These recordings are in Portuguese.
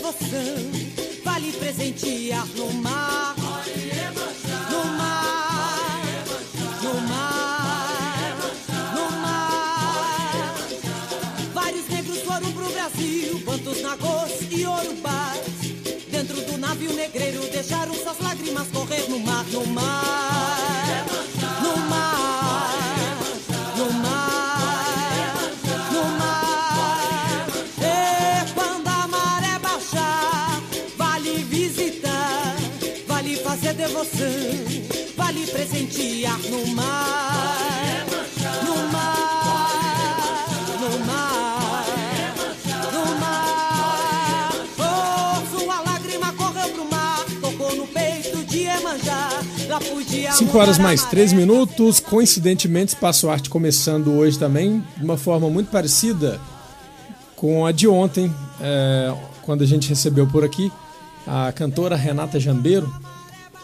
devoção, vale presentear no mar, no mar, no mar, no mar. Vários negros foram pro Brasil, bantus, nagôs e urubás. Dentro do navio negreiro deixaram suas lágrimas correr no mar, no mar, no mar, no mar, no mar. E quando a maré baixar, vale visitar, vale fazer devoção, vale presentear no mar, no mar, no mar, no mar. Oh, sua lágrima correu pro mar, tocou no peito de Iemanjá. 5h mais 3 minutos. Coincidentemente, Espaço Arte começando hoje também de uma forma muito parecida com a de ontem, quando a gente recebeu por aqui a cantora Renata Jambeiro,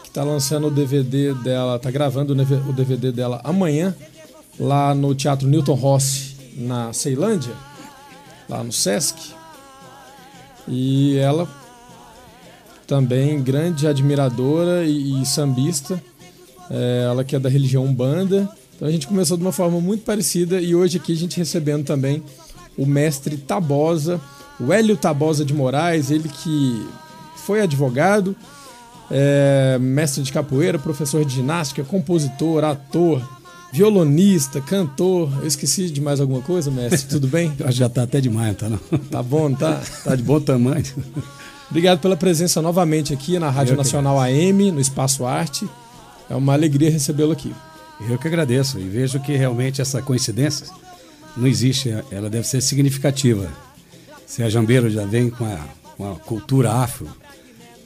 que está lançando o DVD dela, está gravando o DVD dela amanhã, lá no Teatro Newton Rossi, na Ceilândia, lá no Sesc. E ela também grande admiradora e sambista, ela que é da religião Umbanda. Então a gente começou de uma forma muito parecida e hoje aqui a gente recebendo também o mestre Tabosa, o Hélio Tabosa de Moraes, ele que foi advogado, mestre de capoeira, professor de ginástica, compositor, ator, violonista, cantor. Eu esqueci de mais alguma coisa, mestre? Tudo bem? Já tá até demais, tá não? Tá bom, não tá? Tá de bom tamanho. Obrigado pela presença novamente aqui na Rádio Nacional AM, no Espaço Arte. É uma alegria recebê-lo aqui. Eu que agradeço e vejo que realmente essa coincidência não existe, ela deve ser significativa. Se a Jambeiro já vem com a cultura afro,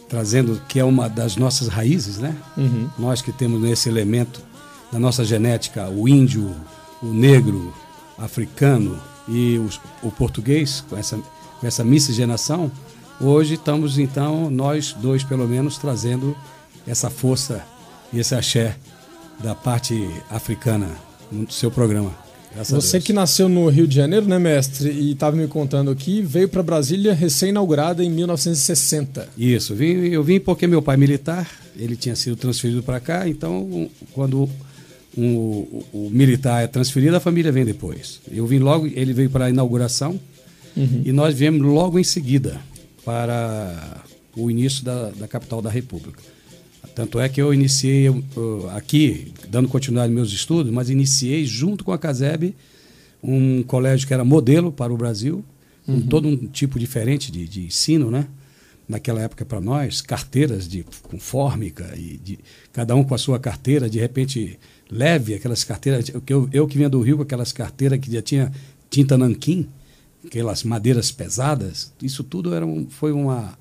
trazendo que é uma das nossas raízes, né? Uhum. Nós que temos nesse elemento da nossa genética, o índio, o negro, africano e o português, com essa miscigenação. Hoje estamos, então, nós dois, pelo menos, trazendo essa força e esse axé da parte africana no seu programa. Você que nasceu no Rio de Janeiro, né, mestre? E estava me contando aqui, veio para Brasília recém-inaugurada em 1960. Isso, eu vim porque meu pai é militar, ele tinha sido transferido para cá, então quando o militar é transferido, a família vem depois. Eu vim logo, ele veio para a inauguração, e nós viemos logo em seguida para o início da capital da República. Tanto é que eu iniciei aqui, dando continuidade aos meus estudos, mas iniciei junto com a CASEB um colégio que era modelo para o Brasil, com todo um tipo diferente de ensino, né? Naquela época para nós, carteiras com fórmica, cada um com a sua carteira, de repente leve, aquelas carteiras, eu que vinha do Rio com aquelas carteiras que já tinha tinta nanquim, aquelas madeiras pesadas, isso tudo foi uma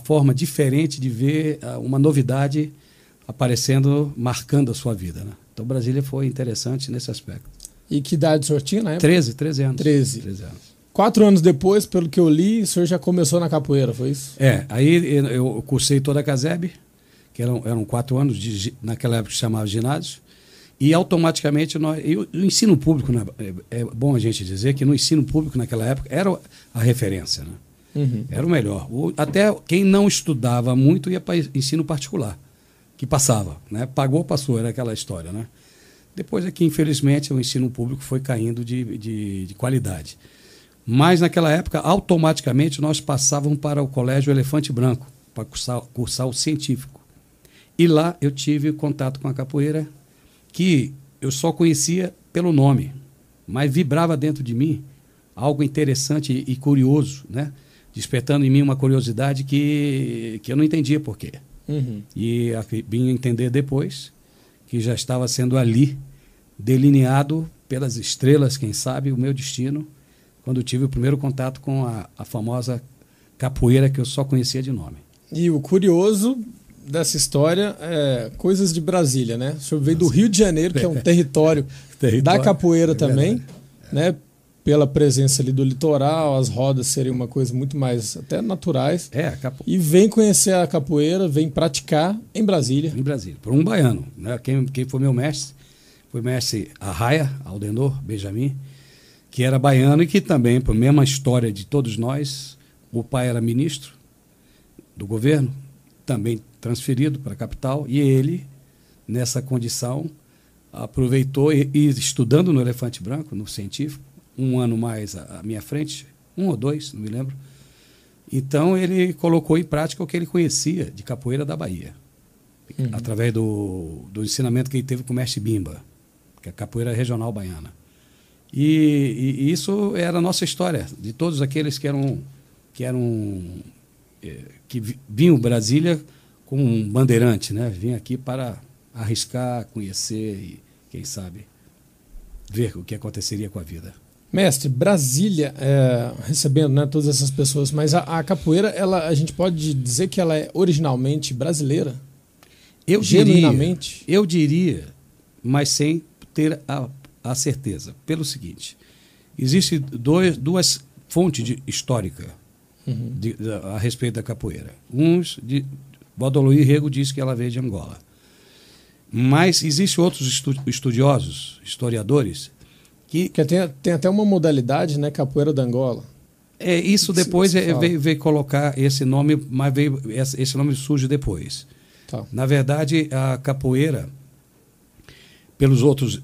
forma diferente de ver uma novidade aparecendo, marcando a sua vida, né? Então Brasília foi interessante nesse aspecto. E que idade o senhor tinha na época? 13 anos. 13 anos. 4 anos depois, pelo que eu li, o senhor já começou na capoeira, foi isso? Aí eu cursei toda a CASEB, que eram 4 anos, naquela época se chamava ginásio, e automaticamente o ensino público, né, é bom a gente dizer que no ensino público naquela época era a referência, né? Era o melhor. Até quem não estudava muito ia para ensino particular, que passava, né? Pagou, passou, era aquela história, né? Depois é que, infelizmente, o ensino público foi caindo de qualidade. Mas, naquela época, automaticamente, nós passávamos para o Colégio Elefante Branco, para cursar o científico. E lá eu tive contato com a capoeira, que eu só conhecia pelo nome, mas vibrava dentro de mim algo interessante e curioso, né? Despertando em mim uma curiosidade que eu não entendia por quê. E vim entender depois que já estava sendo ali delineado pelas estrelas, quem sabe, o meu destino, quando tive o primeiro contato com a famosa capoeira que eu só conhecia de nome. E o curioso dessa história é coisas de Brasília, né? O senhor veio do Rio de Janeiro, que é um território da capoeira também, né? Pela presença ali do litoral, as rodas seriam uma coisa muito mais até naturais. E vem conhecer a capoeira, vem praticar em Brasília. Em Brasília, por um baiano, né? Quem foi meu mestre foi o mestre Arraia, Aldenor Benjamin, que era baiano e que também, por mesma história de todos nós, o pai era ministro do governo, também transferido para a capital, e ele, nessa condição, aproveitou e estudando no Elefante Branco, no científico, um ano mais à minha frente, 1 ou 2, não me lembro. Então ele colocou em prática o que ele conhecia de capoeira da Bahia, através do ensinamento que ele teve com o mestre Bimba, que é a capoeira regional baiana. E isso era a nossa história, de todos aqueles que vinham Brasília como um bandeirante, né? Vinha aqui para arriscar, conhecer e, quem sabe, ver o que aconteceria com a vida. Mestre, Brasília, recebendo, né, todas essas pessoas, mas a capoeira, a gente pode dizer que ela é originalmente brasileira? Genuinamente? Eu diria, mas sem ter a certeza. Pelo seguinte, existem duas fontes históricas a respeito da capoeira. Baudelaire Rego diz que ela veio de Angola. Mas existem outros estudiosos, historiadores, que tem até uma modalidade, né, capoeira da Angola. Isso depois veio colocar esse nome, mas esse nome surge depois. Tá. Na verdade, a capoeira,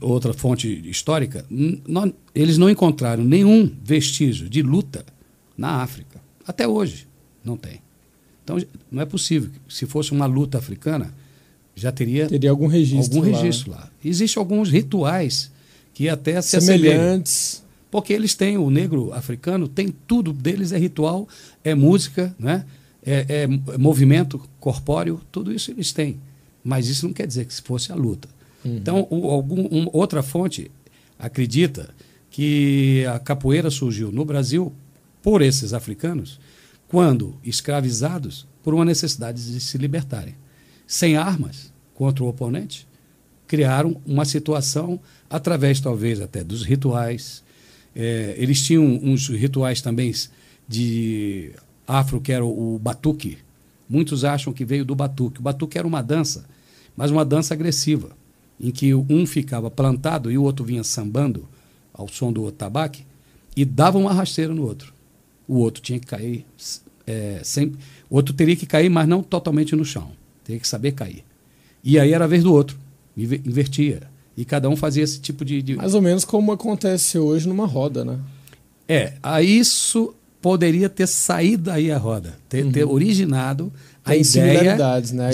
outra fonte histórica, eles não encontraram nenhum vestígio de luta na África. Até hoje não tem. Então não é possível. Se fosse uma luta africana, já teria algum registro lá. Existem alguns rituais que até se semelhantes. Porque eles têm, o negro africano tem tudo deles, é ritual, é música, né? é movimento corpóreo, tudo isso eles têm. Mas isso não quer dizer que se fosse a luta. Então, outra fonte acredita que a capoeira surgiu no Brasil por esses africanos quando escravizados por uma necessidade de se libertarem. Sem armas contra o oponente, criaram uma situação através, talvez, até dos rituais. Eles tinham uns rituais também de afro, que era o batuque. Muitos acham que veio do batuque. O batuque era uma dança, mas uma dança agressiva, em que um ficava plantado e o outro vinha sambando ao som do tabaque e dava uma rasteira no outro. O outro tinha que cair, o outro teria que cair, mas não totalmente no chão. Teria que saber cair. E aí era a vez do outro. Invertia. E cada um fazia esse tipo de... Mais ou menos como acontece hoje numa roda, né? Isso poderia ter saído daí a roda. Ter originado a ideia... similaridades, né?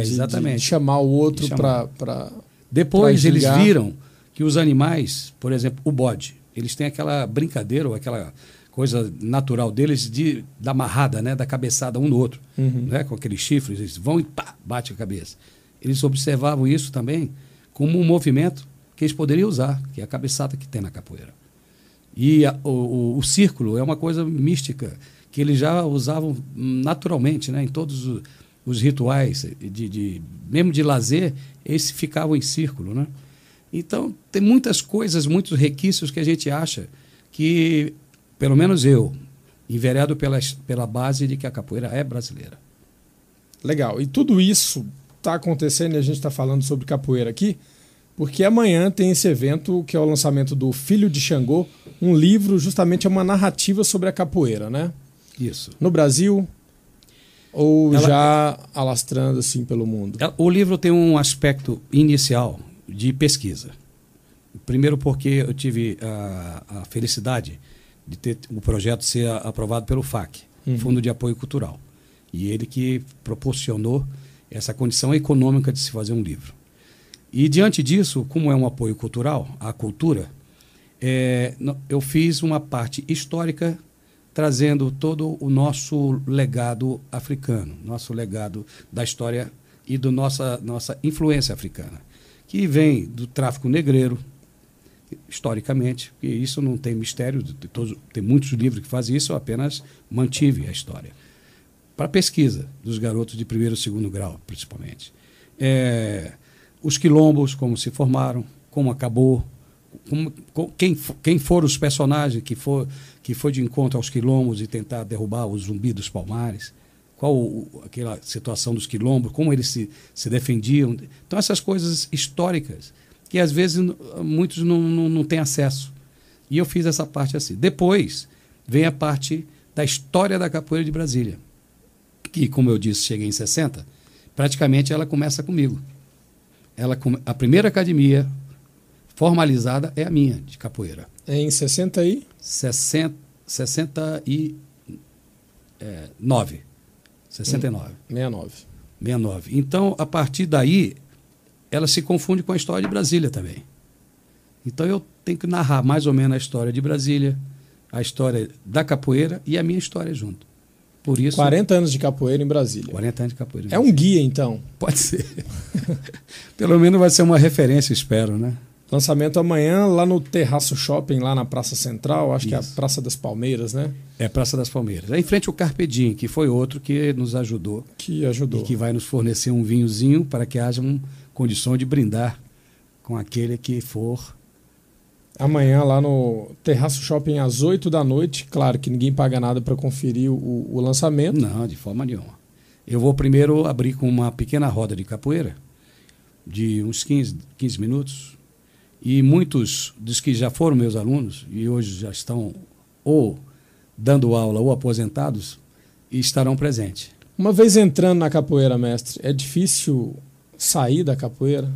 Exatamente. De chamar o outro para... Depois eles viram que os animais, por exemplo, o bode, eles têm aquela brincadeira ou aquela coisa natural deles da amarrada, né? Da cabeçada um no outro. Né? Com aqueles chifres, eles vão e pá, bate a cabeça. Eles observavam isso também como um movimento que eles poderiam usar, que é a cabeçada que tem na capoeira. E o círculo é uma coisa mística, que eles já usavam naturalmente, né? Em todos os rituais, mesmo de lazer, eles ficavam em círculo, né? Então, tem muitas coisas, muitos requisitos que a gente acha que, pelo menos eu, enveredo pela base de que a capoeira é brasileira. Legal. E tudo isso está acontecendo, e a gente está falando sobre capoeira aqui, porque amanhã tem esse evento que é o lançamento do Filho de Xangô, um livro, justamente uma narrativa sobre a capoeira, né? Isso. No Brasil, ou já alastrando assim pelo mundo? O livro tem um aspecto inicial de pesquisa. Primeiro porque eu tive a felicidade de ter o projeto ser aprovado pelo FAC, Fundo de Apoio Cultural. E ele que proporcionou essa condição econômica de se fazer um livro. E, diante disso, como é um apoio cultural à cultura, eu fiz uma parte histórica trazendo todo o nosso legado africano, nosso legado da história e da nossa influência africana, que vem do tráfico negreiro, historicamente, e isso não tem mistério, tem muitos livros que fazem isso, eu apenas mantive a história. Para pesquisa dos garotos de primeiro e segundo grau, principalmente. Os quilombos, como se formaram, como acabou, quem foram os personagens que foi de encontro aos quilombos e tentar derrubar o Zumbi dos Palmares, aquela situação dos quilombos, como eles se defendiam. Então, essas coisas históricas que, às vezes, muitos não têm acesso. E eu fiz essa parte assim. Depois, vem a parte da história da capoeira de Brasília, que, como eu disse, cheguei em 60, praticamente ela começa comigo. A primeira academia formalizada é a minha, de capoeira. Em 69. 69. 69. Então, a partir daí, ela se confunde com a história de Brasília também. Então, eu tenho que narrar mais ou menos a história de Brasília, a história da capoeira e a minha história junto. Por isso, 40 anos de capoeira em Brasília. 40 anos de capoeira. É um guia, então. Pode ser. Pelo menos vai ser uma referência, espero, né? Lançamento amanhã lá no Terraço Shopping, lá na Praça Central, acho que é a Praça das Palmeiras, né? É, Praça das Palmeiras. É em frente ao Carpe Diem, que foi outro que nos ajudou. Que ajudou. E que vai nos fornecer um vinhozinho para que haja uma condição de brindar com aquele que for. Amanhã lá no Terraço Shopping às 8 da noite. Claro que ninguém paga nada para conferir o lançamento. Não, de forma nenhuma. Eu vou primeiro abrir com uma pequena roda de capoeira, de uns 15 minutos. E muitos dos que já foram meus alunos e hoje já estão ou dando aula ou aposentados estarão presentes. Uma vez entrando na capoeira, mestre, é difícil sair da capoeira?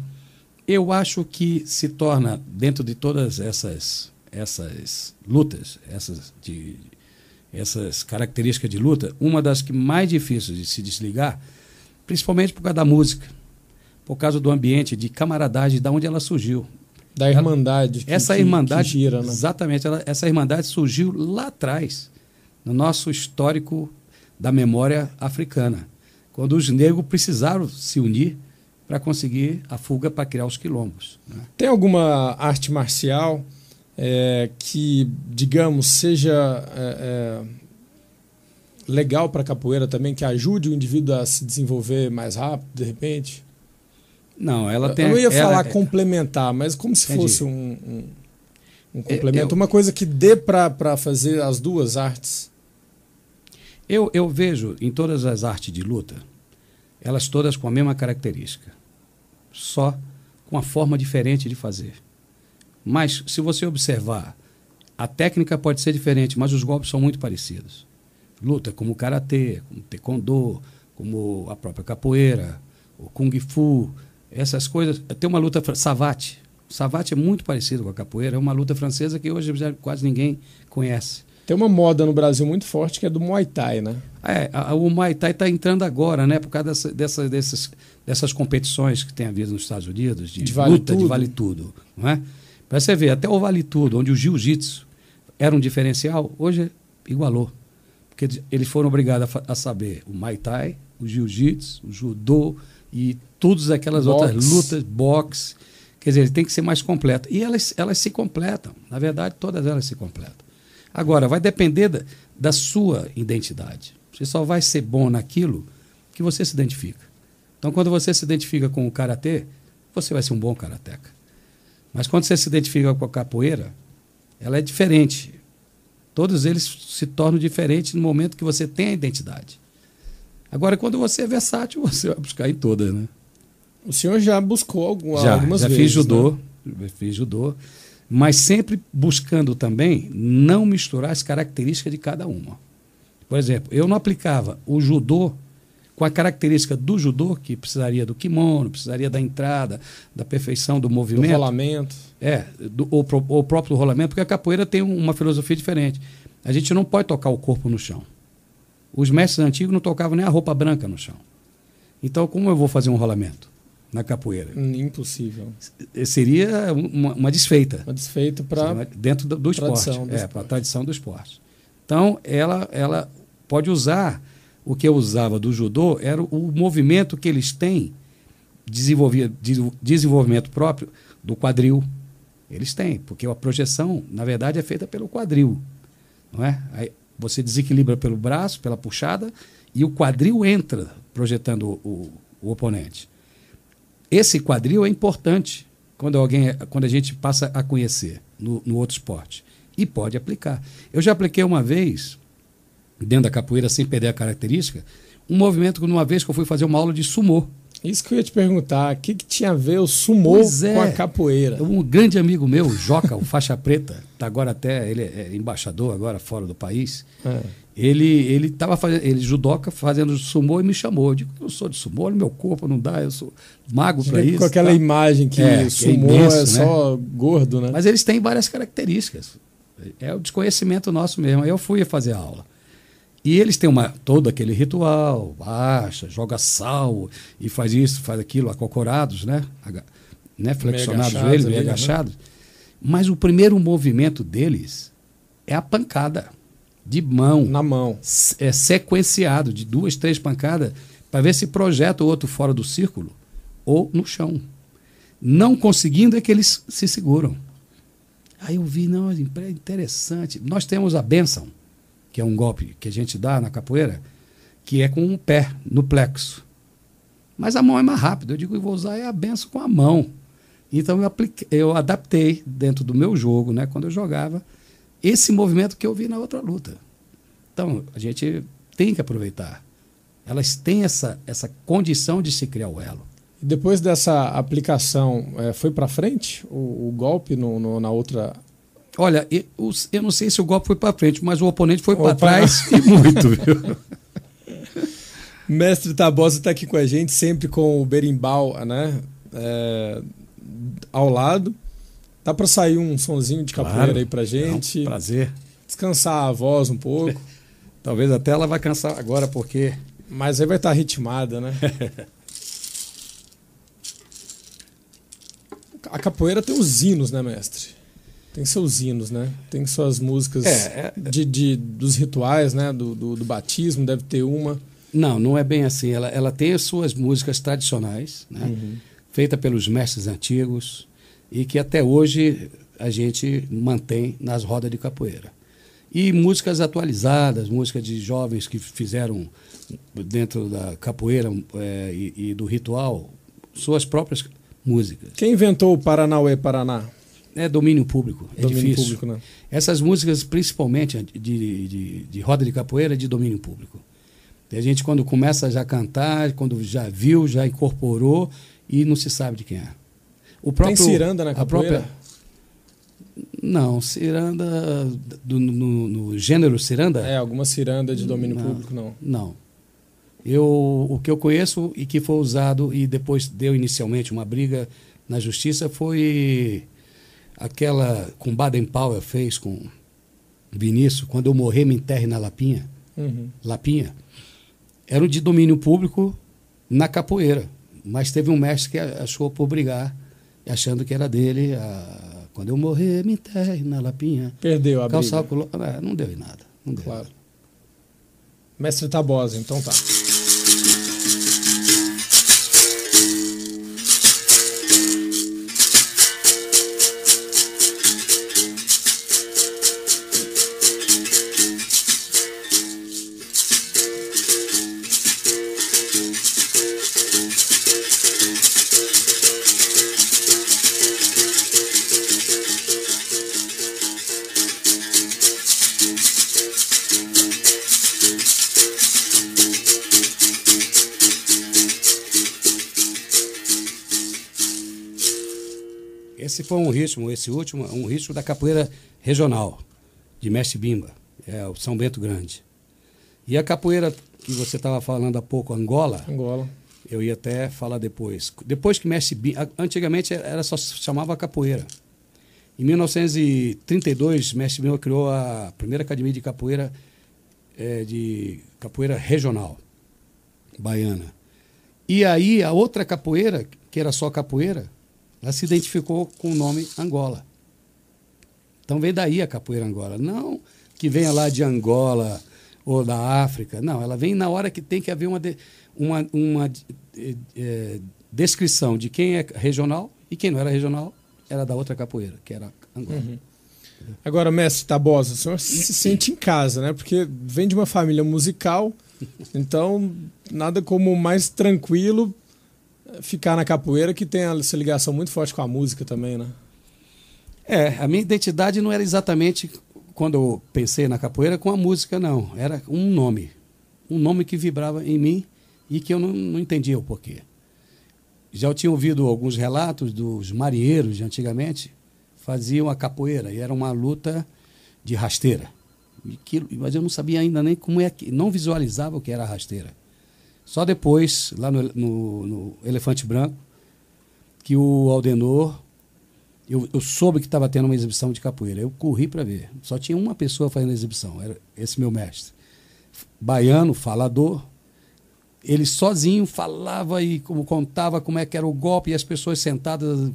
Eu acho que se torna, dentro de todas essas lutas, essas características de luta, uma das que mais difíceis de se desligar, principalmente por causa da música, por causa do ambiente de camaradagem, de onde ela surgiu. Da irmandade que gira, né? Exatamente. Essa irmandade surgiu lá atrás, no nosso histórico da memória africana, quando os negros precisaram se unir para conseguir a fuga para criar os quilombos. Né? Tem alguma arte marcial que, digamos, seja legal para a capoeira também, que ajude o indivíduo a se desenvolver mais rápido, de repente? Não, ela tem... Eu não ia falar complementar, mas como se fosse um complemento, uma coisa que dê para fazer as duas artes. Eu vejo em todas as artes de luta, elas todas com a mesma característica, só com uma forma diferente de fazer. Mas, se você observar, a técnica pode ser diferente, mas os golpes são muito parecidos. Luta como o karatê, como o taekwondo, como a própria capoeira, o kung fu, essas coisas. Tem uma luta savate. Savate é muito parecido com a capoeira, é uma luta francesa que hoje já quase ninguém conhece. Tem uma moda no Brasil muito forte que é do Muay Thai, né? O Muay Thai está entrando agora, né? Por causa dessas competições que tem havido nos Estados Unidos, de luta de vale tudo. Não é? Para você ver, até o vale tudo, onde o jiu-jitsu era um diferencial, hoje igualou. Porque eles foram obrigados a saber o Muay Thai, o jiu-jitsu, o judô e todas aquelas outras lutas, boxe. Quer dizer, ele tem que ser mais completo. E elas se completam. Na verdade, todas elas se completam. Agora, vai depender da sua identidade. Você só vai ser bom naquilo que você se identifica. Então, quando você se identifica com o karatê, você vai ser um bom karateca. Mas quando você se identifica com a capoeira, ela é diferente. Todos eles se tornam diferentes no momento que você tem a identidade. Agora, quando você é versátil, você vai buscar em todas, né? O senhor já buscou algumas vezes, fiz judô, né? Fiz judô, mas sempre buscando também não misturar as características de cada uma. Por exemplo, eu não aplicava o judô com a característica do judô, que precisaria do kimono, precisaria da entrada, da perfeição do movimento. Do rolamento. O próprio rolamento, porque a capoeira tem uma filosofia diferente. A gente não pode tocar o corpo no chão. Os mestres antigos não tocavam nem a roupa branca no chão. Então, como eu vou fazer um rolamento na capoeira? Impossível. Seria uma desfeita. Uma desfeita para... Dentro do esporte. Para a tradição do esporte. Então, ela pode usar... O que eu usava do judô era o movimento que eles têm, desenvolvimento próprio do quadril. Eles têm, porque a projeção, na verdade, é feita pelo quadril. Não é? Aí você desequilibra pelo braço, pela puxada, e o quadril entra projetando o oponente. Esse quadril é importante quando a gente passa a conhecer no outro esporte. E pode aplicar. Eu já apliquei uma vez, dentro da capoeira, sem perder a característica, um movimento, uma vez que eu fui fazer uma aula de sumô. Isso que eu ia te perguntar, o que tinha a ver o sumô Pois é. com a capoeira? Um grande amigo meu, o Joca, o faixa preta, tá agora até, ele é embaixador agora fora do país. É. Ele estava fazendo, ele judoca fazendo sumô e me chamou. Eu digo, eu sou de sumô, olha meu corpo, não dá, eu sou mago para isso. Com aquela tá? imagem que É, sumô que é imenso, é só gordo, né? Mas eles têm várias características. É o desconhecimento nosso mesmo. Aí eu fui fazer aula. E eles têm todo aquele ritual, baixa, joga sal e faz isso, faz aquilo, acocorados, né? Flexionados os joelhos, meio agachados. Mas o primeiro movimento deles é a pancada de mão. Na mão. É sequenciado de 2, 3 pancadas para ver se projeta o outro fora do círculo ou no chão. Não conseguindo é que eles se seguram. Aí eu vi, não, é interessante. Nós temos a bênção, que é um golpe que a gente dá na capoeira, que é com o pé, no plexo. Mas a mão é mais rápida. Eu digo, eu vou usar a bênção com a mão. Então eu adaptei dentro do meu jogo, né, quando eu jogava, esse movimento que eu vi na outra luta. Então, a gente tem que aproveitar. Elas têm essa condição de se criar o elo. E depois dessa aplicação, foi para frente o golpe na outra... Olha, eu não sei se o golpe foi para frente, mas o oponente foi para trás e muito, viu? Mestre Tabosa está aqui com a gente, sempre com o berimbau, né, ao lado. Dá para sair um sonzinho de capoeira, claro, aí pra gente? Prazer. Descansar a voz um pouco. Talvez até ela vai cansar agora, porque... Mas aí vai estar ritmada, né? A capoeira tem os hinos, né, mestre? Tem seus hinos, né? Tem suas músicas dos rituais, né? Do batismo, deve ter uma. Não é bem assim. Ela tem as suas músicas tradicionais, né? Feita pelos mestres antigos e que até hoje a gente mantém nas rodas de capoeira. E músicas atualizadas, músicas de jovens que fizeram dentro da capoeira e do ritual suas próprias músicas. Quem inventou o Paranauê Paraná? É domínio público, é domínio difícil. Público, né? Essas músicas, principalmente de roda de capoeira, é de domínio público. E a gente, quando começa já a cantar, quando já viu, já incorporou e não se sabe de quem é. Tem ciranda na capoeira? Não, ciranda no gênero ciranda? Alguma ciranda de domínio público, não. Não. O que eu conheço e que foi usado e depois deu inicialmente uma briga na justiça foi aquela com Baden Powell fez com Vinícius, Quando Eu Morrer Me Enterre na Lapinha. Lapinha. Era de domínio público na capoeira, mas teve um mestre que achou por brigar, achando que era dele. Quando eu morrer, me enterre na Lapinha. Perdeu a briga. Não deu em nada. Não deu. Claro. Mestre Tabosa, então tá. Esse foi esse último, um ritmo da capoeira regional, de Mestre Bimba, o São Bento Grande. E a capoeira que você estava falando há pouco, Angola, eu ia até falar depois. Depois que Mestre Bimba, antigamente só se chamava capoeira. Em 1932, Mestre Bimba criou a primeira academia de capoeira regional, baiana. E aí a outra capoeira, que era só capoeira, ela se identificou com o nome Angola. Então vem daí a capoeira Angola. Não que venha lá de Angola ou da África. Não, ela vem na hora que tem que haver uma descrição de quem é regional e quem não era regional era da outra capoeira, que era Angola. Agora, mestre Tabosa, o senhor se sente em casa, né? Porque vem de uma família musical, então nada como mais tranquilo ficar na capoeira, que tem essa ligação muito forte com a música também, né? A minha identidade não era exatamente, quando eu pensei na capoeira, com a música, não. Era um nome que vibrava em mim e que eu não entendia o porquê. já tinha ouvido alguns relatos dos marinheiros de antigamente, faziam a capoeira, e era uma luta de rasteira. Mas eu não sabia ainda nem como é que... Não visualizava o que era a rasteira. Só depois, lá no Elefante Branco, que o Aldenor... Eu soube que estava tendo uma exibição de capoeira. Eu corri para ver. Só tinha uma pessoa fazendo a exibição, era esse meu mestre. Baiano, falador. Ele sozinho falava e contava como é que era o golpe, e as pessoas sentadas,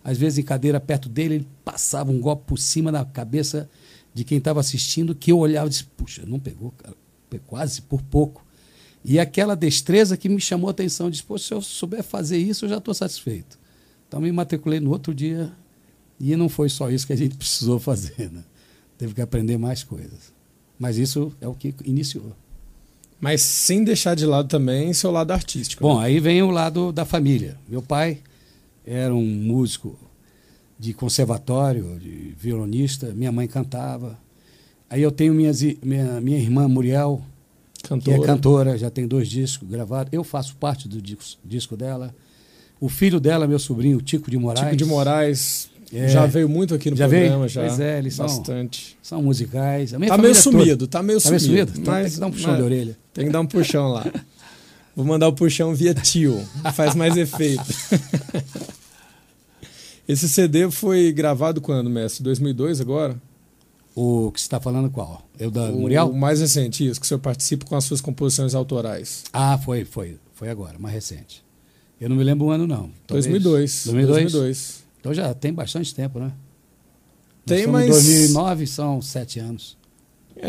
às vezes em cadeira perto dele, ele passava um golpe por cima da cabeça de quem estava assistindo, que eu olhava e disse, puxa, não pegou, cara, quase por pouco. E aquela destreza que me chamou a atenção, disse, pô, se eu souber fazer isso, eu já estou satisfeito. Então me matriculei no outro dia, e não foi só isso que a gente precisou fazer, né? Teve que aprender mais coisas. Mas isso é o que iniciou. Mas sem deixar de lado também seu lado artístico. Bom, aí vem o lado da família. Meu pai era um músico de conservatório, de violonista. Minha mãe cantava. Aí eu tenho minha irmã Muriel, que é cantora, já tem 2 discos gravados. Eu faço parte do disco dela. O filho dela, meu sobrinho, Tico de Moraes. Tico de Moraes já veio muito aqui no programa. Veio? Já. Pois é, eles são musicais. Tá meio sumido, tá meio sumido. Então tem que dar um puxão de orelha. Tem que dar um puxão lá. Vou mandar o puxão via tio, faz mais efeito. Esse CD foi gravado quando, mestre? 2002 agora? O que você está falando qual? É o da Muriel? O mais recente, isso, que o senhor participa com as suas composições autorais. Ah, foi agora, mais recente. Eu não me lembro o ano, não. Talvez 2002. Então já tem bastante tempo, né? Tem, mas... mas... 2009 são 7 anos.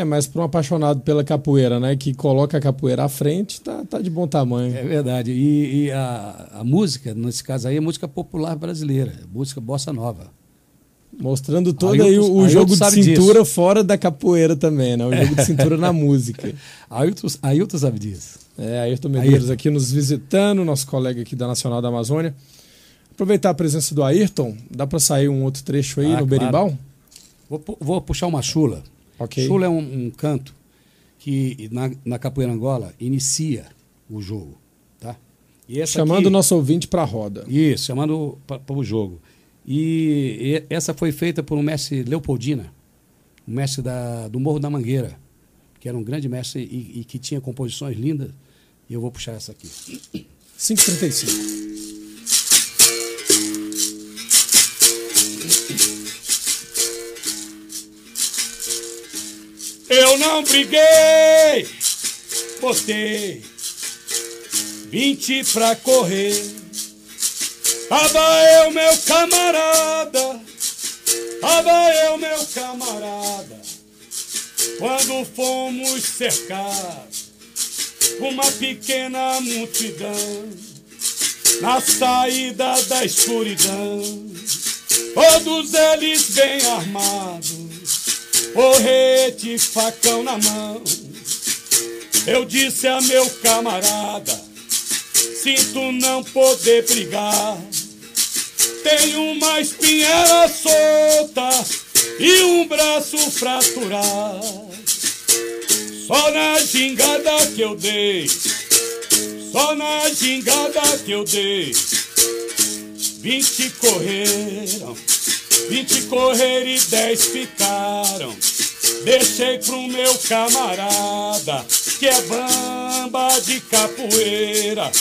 Mas para um apaixonado pela capoeira, né? Que coloca a capoeira à frente, tá de bom tamanho. É verdade. E a música, nesse caso aí, é música popular brasileira. Música bossa nova. Mostrando todo aí o jogo de cintura disso. Fora da capoeira também, né? O jogo de cintura na música. Ailton sabe disso. Ayrton Medeiros aqui nos visitando, nosso colega aqui da Nacional da Amazônia. Aproveitar a presença do Ayrton, dá para sair um outro trecho aí no berimbau? Vou puxar uma chula. Okay. Chula é um canto que na capoeira Angola inicia o jogo. Tá? E chamando o nosso ouvinte para a roda. Isso, chamando para o jogo. E essa foi feita por um mestre Leopoldina, um mestre do Morro da Mangueira, que era um grande mestre e que tinha composições lindas. E eu vou puxar essa aqui. 5h35. Eu não briguei, botei 20 pra correr. Tava eu, meu camarada, quando fomos cercar uma pequena multidão na saída da escuridão, todos eles bem armados, porrete, facão na mão. Eu disse a meu camarada, sinto não poder brigar, tenho uma espinheira solta e um braço fraturado. Só na gingada que eu dei, 20 correram, 20 correram e 10 ficaram. Deixei pro meu camarada, que é bamba de capoeira,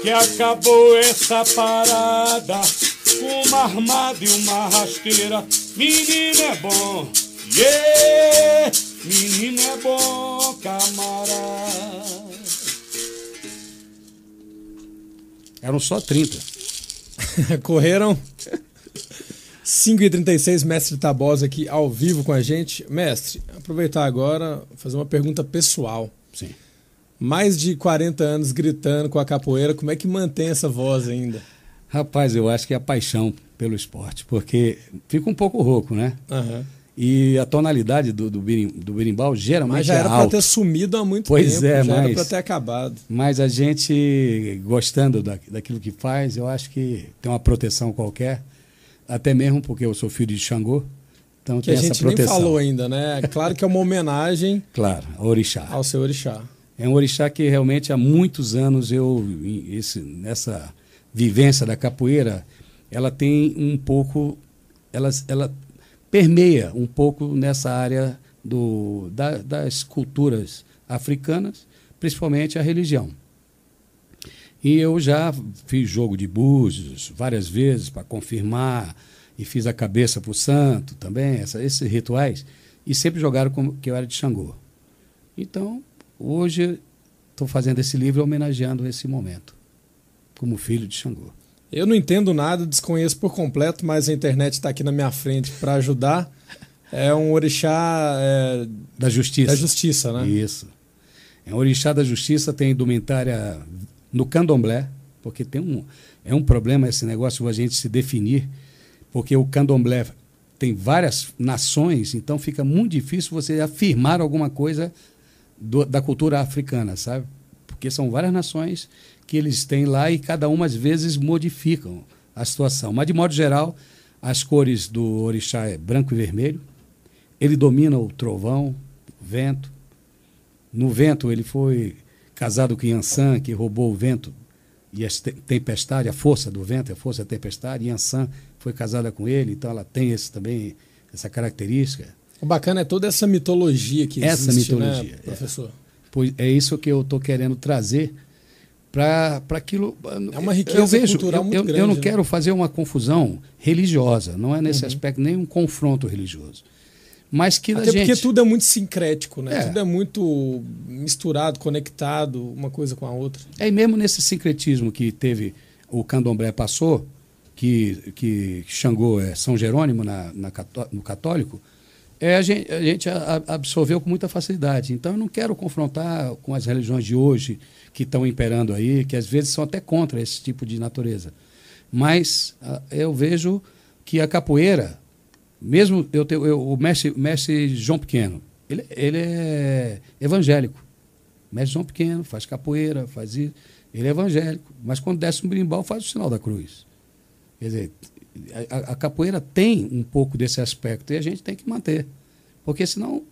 que acabou essa parada com uma armada e uma rasteira. Menino é bom, yeah! Menino é bom, camarada. Eram só 30. Correram. 5h36, mestre Tabosa aqui ao vivo com a gente. Mestre, aproveitar agora, fazer uma pergunta pessoal. Sim. Mais de 40 anos gritando com a capoeira, como é que mantém essa voz ainda? Rapaz, eu acho que é a paixão pelo esporte, porque fica um pouco rouco, né? Uhum. E a tonalidade do berimbau geralmente mas já era para ter sumido há muito tempo, já era para ter acabado. Mas a gente, gostando daquilo que faz, eu acho que tem uma proteção qualquer, até mesmo porque eu sou filho de Xangô, então que tem essa proteção. Que a gente nem falou ainda, né? Claro que é uma homenagem claro, ao orixá. Ao seu orixá. É um orixá que realmente há muitos anos nessa vivência da capoeira, ela tem um pouco, ela permeia um pouco nessa área das culturas africanas, principalmente a religião. E eu já fiz jogo de búzios várias vezes para confirmar, e fiz a cabeça para o santo também, esses rituais, e sempre jogaram como que eu era de Xangô. Então, hoje, estou fazendo esse livro homenageando esse momento, como filho de Xangô. Eu não entendo nada, desconheço por completo, mas a internet está aqui na minha frente para ajudar. É um orixá da justiça. Da justiça, né? Isso. É um orixá da justiça, tem indumentária no candomblé, porque é um problema esse negócio de a gente se definir, porque o candomblé tem várias nações, então fica muito difícil você afirmar alguma coisa da cultura africana, sabe? Porque são várias nações que eles têm lá e cada uma às vezes modificam a situação. Mas, de modo geral, as cores do orixá é branco e vermelho. Ele domina o trovão, o vento. No vento, ele foi casado com Yansan, que roubou o vento e a tempestade, a força do vento, a força da tempestade. Yansan foi casada com ele, então ela tem essa característica. O bacana é toda essa mitologia que existe, essa mitologia, né, professor? Pois é isso que eu estou querendo trazer para aquilo. É uma riqueza cultural muito grande. Eu não quero fazer uma confusão religiosa, não é nesse aspecto nem um confronto religioso. Mas que Até porque tudo é muito sincrético, né? Tudo é muito misturado, conectado, uma coisa com a outra. E mesmo nesse sincretismo que teve, o candomblé passou, que Xangô é São Jerônimo no católico, a gente absorveu com muita facilidade. Então eu não quero confrontar com as religiões de hoje que estão imperando aí, que às vezes são até contra esse tipo de natureza. Mas eu vejo que a capoeira, mesmo o mestre João Pequeno, ele é evangélico. O mestre João Pequeno faz capoeira, faz isso. Ele é evangélico, mas quando desce no berimbau faz o sinal da cruz. Quer dizer, a capoeira tem um pouco desse aspecto e a gente tem que manter, porque senão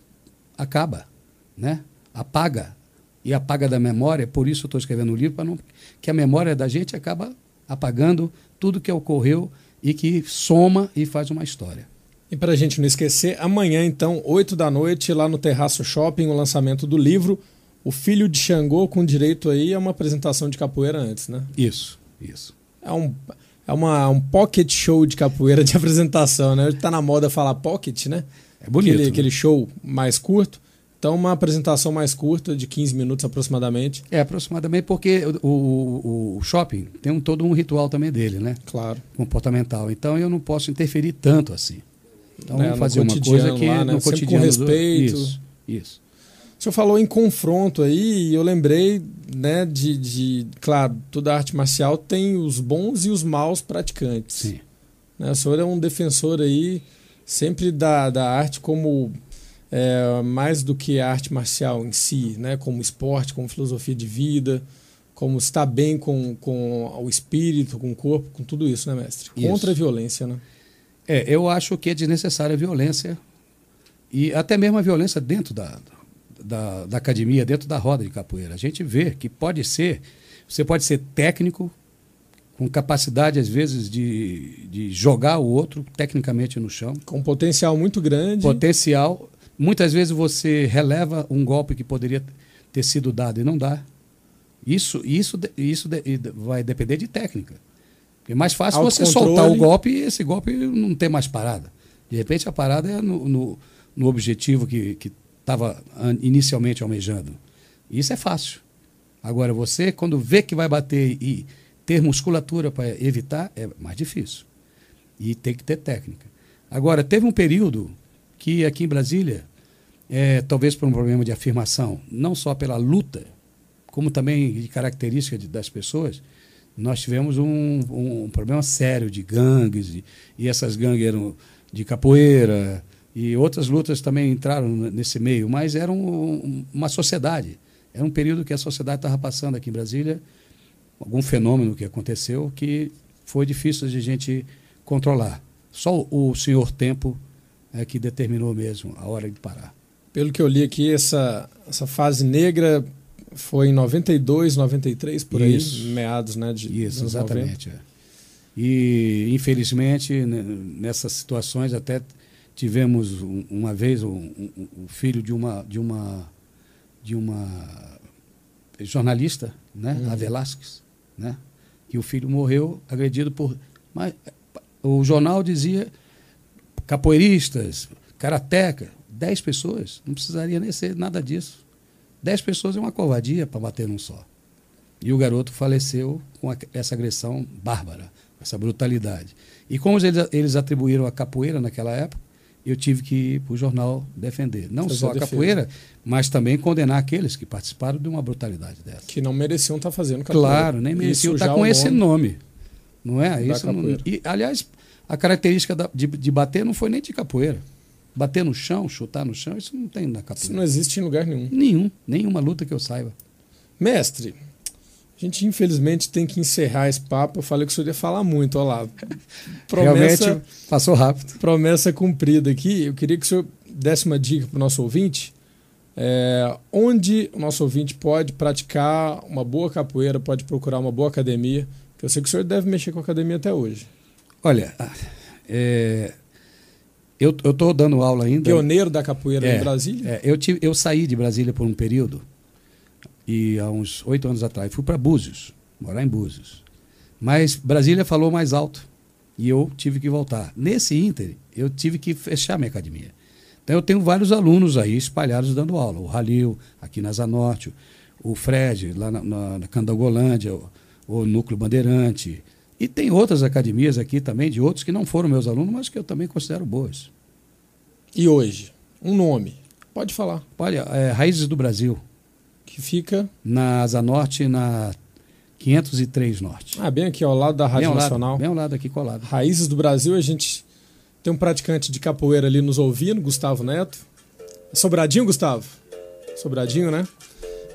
acaba, né? Apaga. E apaga da memória, por isso eu estou escrevendo o livro, que a memória da gente acaba apagando tudo que ocorreu e que soma e faz uma história. E para a gente não esquecer, amanhã, então, 20h, lá no Terraço Shopping, o lançamento do livro O Filho de Xangô, com direito aí a uma apresentação de capoeira antes, né? Isso. É um pocket show de capoeira de apresentação, né? Hoje tá na moda falar pocket, né? É bonito. Aquele show mais curto. Então, uma apresentação mais curta, de 15 minutos aproximadamente. Aproximadamente, porque o shopping tem todo um ritual também dele, né? Claro. Comportamental. Então, eu não posso interferir tanto assim. Então, vamos fazer uma coisa que lá, né? no cotidiano... Com respeito. Isso. O senhor falou em confronto aí, e eu lembrei, né, claro, toda arte marcial tem os bons e os maus praticantes. Sim. Né? O senhor é um defensor aí, sempre da arte como mais do que a arte marcial em si, né? Como esporte, como filosofia de vida, como estar bem com o espírito, com o corpo, com tudo isso, né, mestre? Contra a violência, né? Eu acho que é desnecessária a violência, e até mesmo a violência dentro da academia, dentro da roda de capoeira. A gente vê que você pode ser técnico, com capacidade, às vezes, de jogar o outro tecnicamente no chão. Com potencial muito grande. Potencial. Muitas vezes você releva um golpe que poderia ter sido dado e não dá. Isso vai depender de técnica. É mais fácil você soltar o golpe e esse golpe não ter mais parada. De repente a parada é no objetivo que estava inicialmente almejando. Isso é fácil. Agora, você, quando vê que vai bater e ter musculatura para evitar, é mais difícil. E tem que ter técnica. Agora, teve um período que aqui em Brasília, talvez por um problema de afirmação, não só pela luta, como também de característica das pessoas, nós tivemos um problema sério de gangues, e essas gangues eram de capoeira, e outras lutas também entraram nesse meio, mas era uma sociedade. Era um período que a sociedade estava passando aqui em Brasília, algum fenômeno que aconteceu que foi difícil de a gente controlar. Só o senhor tempo é que determinou mesmo a hora de parar. Pelo que eu li aqui, essa fase negra foi em 92, 93, por aí, Isso. meados, né, de Isso, anos exatamente. E, infelizmente, nessas situações, até tivemos uma vez o filho de uma jornalista, né, a Velásquez, né, que o filho morreu agredido por... Mas o jornal dizia capoeiristas, karateca, 10 pessoas, não precisaria nem ser nada disso. 10 pessoas é uma covardia para bater num só. E o garoto faleceu com essa agressão bárbara, essa brutalidade. E como eles atribuíram a capoeira naquela época, eu tive que ir para o jornal defender. Não Fazer só a a defesa. capoeira, mas também condenar aqueles que participaram de uma brutalidade dessa. Que não mereciam estar fazendo capoeira. Claro, nem mereciam estar sujar com o esse nome. Não é? da Isso não, capoeira. e, aliás, a característica de bater não foi nem de capoeira. Bater no chão, chutar no chão, isso não tem na capoeira. Isso não existe em lugar nenhum. Nenhuma luta que eu saiba. Mestre, a gente infelizmente tem que encerrar esse papo. Eu falei que o senhor ia falar muito, olha lá. Realmente passou rápido. Promessa cumprida aqui. Eu queria que o senhor desse uma dica para o nosso ouvinte. Onde o nosso ouvinte pode praticar uma boa capoeira, pode procurar uma boa academia. Que eu sei que o senhor deve mexer com a academia até hoje. Olha, eu estou dando aula ainda. Pioneiro da capoeira em Brasília? Eu saí de Brasília por um período, e há uns 8 anos atrás, fui para Búzios, morar em Búzios. Mas Brasília falou mais alto, e eu tive que voltar. Nesse ínter, eu tive que fechar minha academia. Então eu tenho vários alunos aí espalhados dando aula. O Halil, aqui na Zanorte, o Fred, lá na Candangolândia, o Núcleo Bandeirante. E tem outras academias aqui também, de outros que não foram meus alunos, mas que eu também considero boas. E hoje? Um nome. Pode falar. Olha, Raízes do Brasil. Que fica... Na Zanorte, na 503 Norte. Bem aqui ao lado da Rádio Nacional. Bem ao lado aqui colado. Raízes do Brasil, a gente tem um praticante de capoeira ali nos ouvindo, Gustavo Neto. Sobradinho, Gustavo? Sobradinho, né?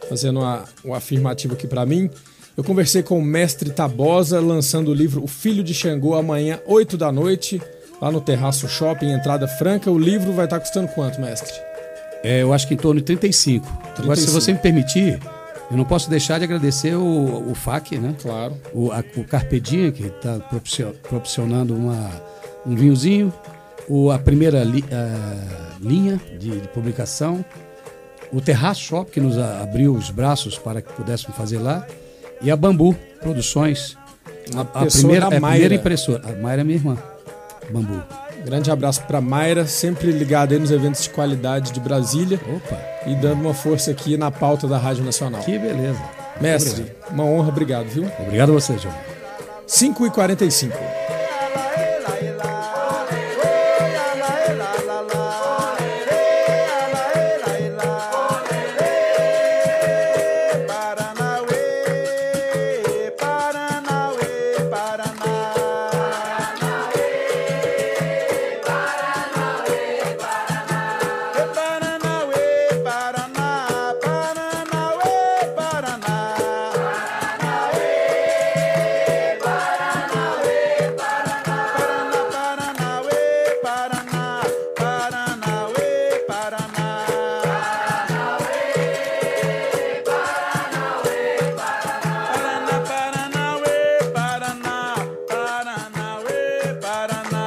Fazendo um afirmativo aqui para mim. Eu conversei com o mestre Tabosa, lançando o livro O Filho de Xangô, amanhã, 8 da noite, lá no Terraço Shopping, entrada franca. O livro vai estar custando quanto, mestre? Eu acho que em torno de 35. Agora, se você me permitir, eu não posso deixar de agradecer o FAC, né? Claro. O Carpedinha, que está proporcionando um vinhozinho, a primeira linha de publicação, o Terraço Shop, que nos abriu os braços para que pudéssemos fazer lá, e a Bambu Produções, a primeira impressora. A Mayra é minha irmã, Bambu. Grande abraço para Mayra, sempre ligada aí nos eventos de qualidade de Brasília. Opa! E dando uma força aqui na pauta da Rádio Nacional. Que beleza. Mestre, uma honra, obrigado, viu? Obrigado a você, João. 5h45. Paraná.